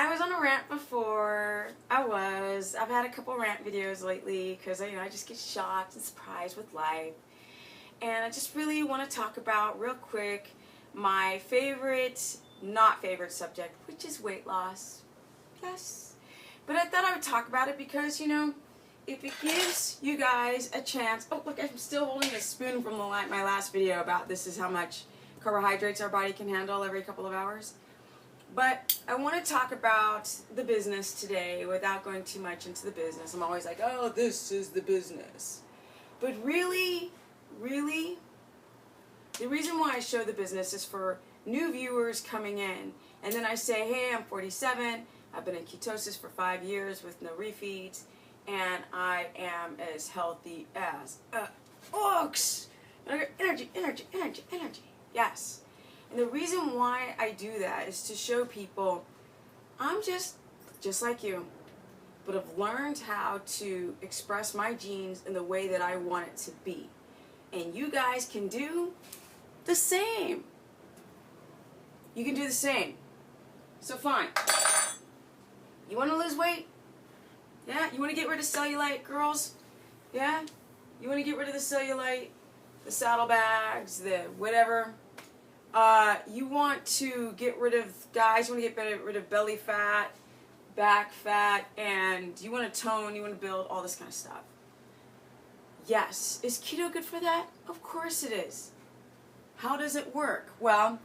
I was on a rant before. I've had a couple rant videos lately because I just get shocked and surprised with life. And I just really want to talk about real quick my favorite, not favorite subject, which is weight loss. Yes. But I thought I would talk about it because, if it gives you guys a chance. Oh, look, I'm still holding a spoon from my last video about this is how much carbohydrates our body can handle every couple of hours. But I want to talk about the business today without going too much into the business. I'm always like, oh, this is the business. But really, the reason why I show the business is for new viewers coming in. And then I say, hey, I'm 47. I've been in ketosis for 5 years with no refeeds. And I am as healthy as ox. Energy. Yes. And the reason why I do that is to show people I'm just like you, but I've learned how to express my genes in the way that I want it to be. And you guys can do the same. You can do the same. So fine. You want to lose weight? Yeah? You want to get rid of cellulite, girls? Yeah? You want to get rid of the cellulite, the saddlebags, the whatever? You want to get rid of, guys, you want to get rid of belly fat, back fat, and you want to tone, you want to build, all this kind of stuff. Yes. Is keto good for that? Of course it is. How does it work? Well,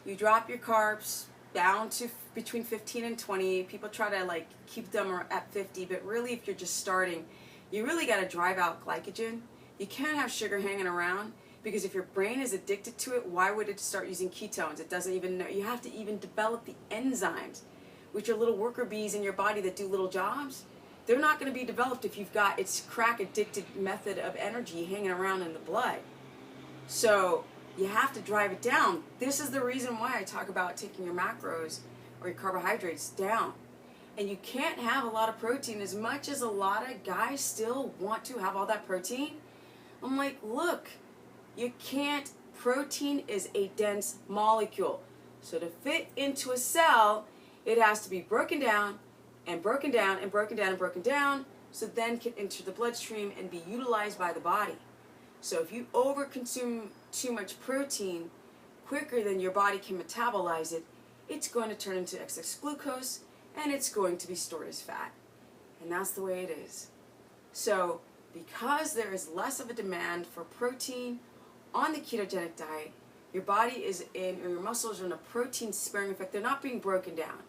you drop your carbs down to between 15 and 20. People try to keep them at 50, but really if you're just starting, you really got to drive out glycogen. You can't have sugar hanging around. Because if your brain is addicted to it, why would it start using ketones? It doesn't even know. You have to even develop the enzymes, which are little worker bees in your body that do little jobs. They're not going to be developed if you've got its crack-addicted method of energy hanging around in the blood. So you have to drive it down. This is the reason why I talk about taking your macros or your carbohydrates down. And you can't have a lot of protein as much as a lot of guys still want to have all that protein. I'm like, look. You can't. Protein is a dense molecule. So to fit into a cell, it has to be broken down and broken down and broken down and broken down, so then can enter the bloodstream and be utilized by the body. So if you overconsume too much protein quicker than your body can metabolize it, it's going to turn into excess glucose and it's going to be stored as fat. And that's the way it is. So because there is less of a demand for protein on the ketogenic diet, your body is in, or your muscles are in a protein sparing effect. They're not being broken down.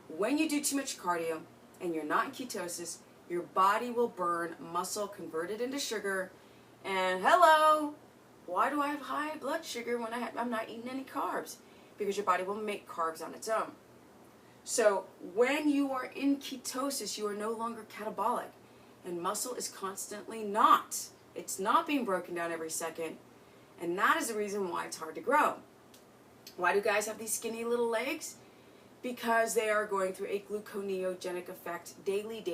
When you do too much cardio and you're not in ketosis, your body will burn muscle converted into sugar. And hello, why do I have high blood sugar when I'm not eating any carbs? Because your body will make carbs on its own. So when you are in ketosis, you are no longer catabolic. And muscle is constantly not. It's not being broken down every second. And that is the reason why it's hard to grow. Why do guys have these skinny little legs? Because they are going through a gluconeogenic effect daily.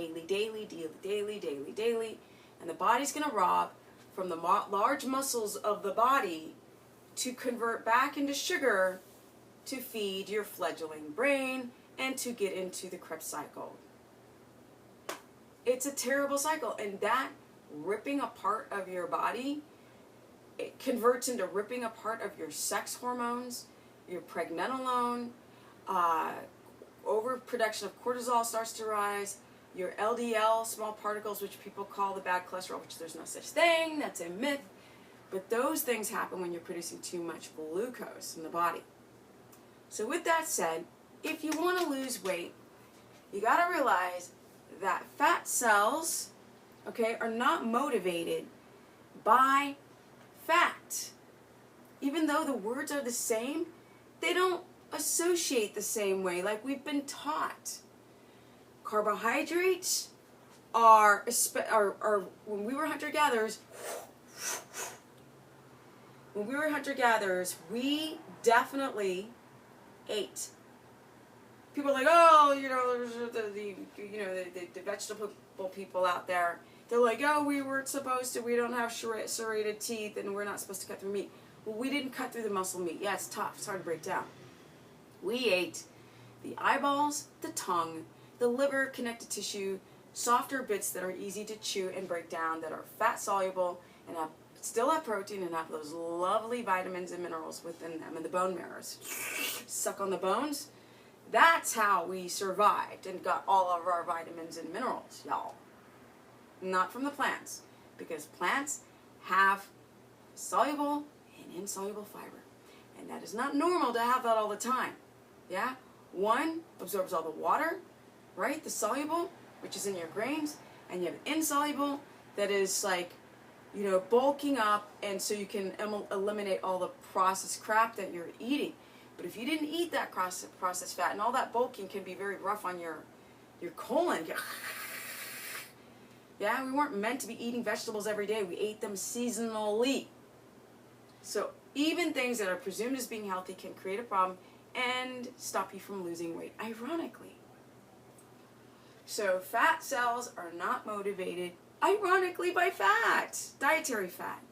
And the body's going to rob from the large muscles of the body to convert back into sugar to feed your fledgling brain and to get into the Krebs cycle. It's a terrible cycle. And that ripping apart of your body, it converts into ripping apart of your sex hormones, your pregnenolone, overproduction of cortisol starts to rise, your LDL, small particles, which people call the bad cholesterol, which there's no such thing, that's a myth. But those things happen when you're producing too much glucose in the body. So with that said, if you want to lose weight, you got to realize that fat cells, are not motivated by fat. Even though the words are the same, they don't associate the same way like we've been taught. Carbohydrates are when we were hunter-gatherers, we definitely ate. People are like, oh, the vegetable people out there. They're like, oh, we weren't supposed to. We don't have serrated teeth, and we're not supposed to cut through meat. Well, we didn't cut through the muscle meat. Yeah, it's tough. It's hard to break down. We ate the eyeballs, the tongue, the liver, connective tissue, softer bits that are easy to chew and break down, that are fat soluble and still have protein and have those lovely vitamins and minerals within them, and the bone marrows. Suck on the bones. That's how we survived and got all of our vitamins and minerals, y'all. Not from the plants, because plants have soluble and insoluble fiber. And that is not normal to have that all the time. Yeah? One absorbs all the water, right? The soluble, which is in your grains, and you have insoluble that is like, you know, bulking up, and so you can eliminate all the processed crap that you're eating. But if you didn't eat that processed fat, and all that bulking can be very rough on your colon. Yeah, we weren't meant to be eating vegetables every day. We ate them seasonally. So even things that are presumed as being healthy can create a problem and stop you from losing weight, ironically. So fat cells are not motivated, ironically, by fat, dietary fat.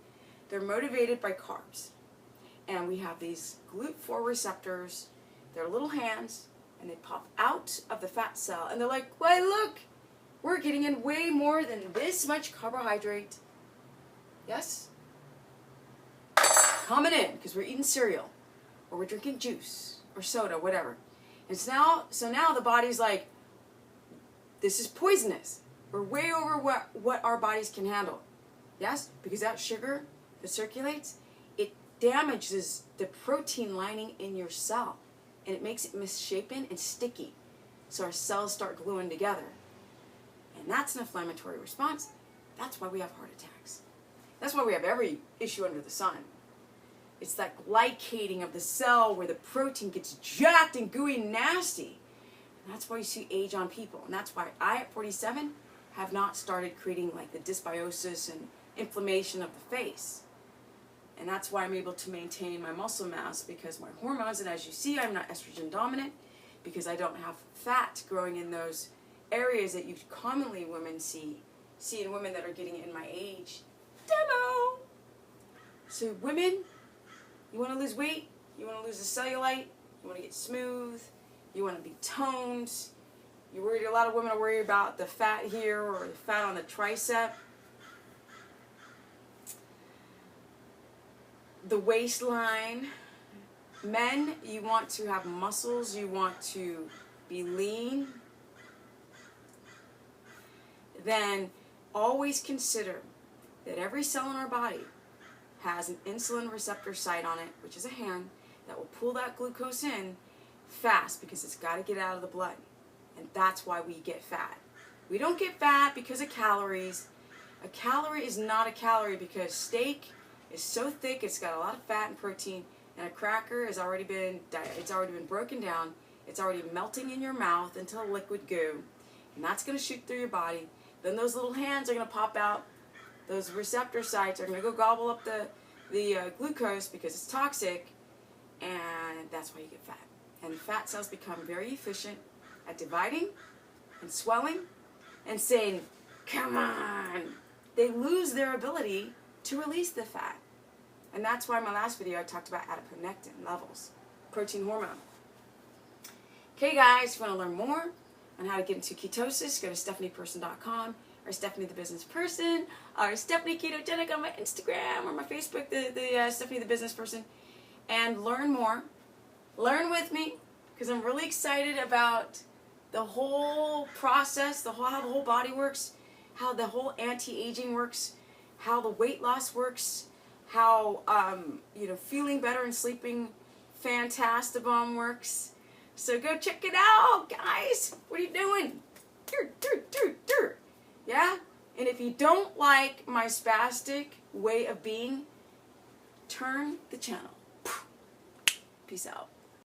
They're motivated by carbs. And we have these GLUT4 receptors. They're little hands, and they pop out of the fat cell. And they're like, well, look, we're getting in way more than this much carbohydrate. Yes? Coming in, because we're eating cereal, or we're drinking juice, or soda, whatever. And so now the body's like, this is poisonous. We're way over what our bodies can handle. Yes? Because that sugar that circulates, it damages the protein lining in your cell. And it makes it misshapen and sticky. So our cells start gluing together. And that's an inflammatory response. That's why we have heart attacks. That's why we have every issue under the sun. It's that glycating of the cell where the protein gets jacked and gooey and nasty. And that's why you see age on people. And that's why I, at 47, have not started creating like the dysbiosis and inflammation of the face. And that's why I'm able to maintain my muscle mass, because my hormones, and as you see, I'm not estrogen dominant, because I don't have fat growing in those areas that you commonly see in women that are getting in my age demo. So women, you want to lose weight, you want to lose the cellulite, you want to get smooth, you want to be toned, you're worried, a lot of women are worried about the fat here or the fat on the tricep, the waistline. Men, you want to have muscles, you want to be lean. Then always consider that every cell in our body has an insulin receptor site on it, which is a hand, that will pull that glucose in fast because it's got to get out of the blood. And that's why we get fat. We don't get fat because of calories. A calorie is not a calorie because steak is so thick, it's got a lot of fat and protein, and a cracker has already been broken down. It's already melting in your mouth into a liquid goo, and that's going to shoot through your body. Then those little hands are going to pop out. Those receptor sites are going to go gobble up the glucose because it's toxic, and that's why you get fat. And fat cells become very efficient at dividing and swelling and saying, come on. They lose their ability to release the fat. And that's why in my last video I talked about adiponectin levels, protein hormone. Okay guys, if you want to learn more on how to get into ketosis, go to stephanieperson.com, or Stephanie the Business Person, or Stephanie Ketogenic on my Instagram or my Facebook, the Stephanie the Business Person, and learn more. Learn with me, because I'm really excited about the whole process, how the whole body works, how the whole anti-aging works, how the weight loss works, how feeling better and sleeping fantastic works. So go check it out, guys. What are you doing? Yeah? And if you don't like my spastic way of being, turn the channel. Peace out.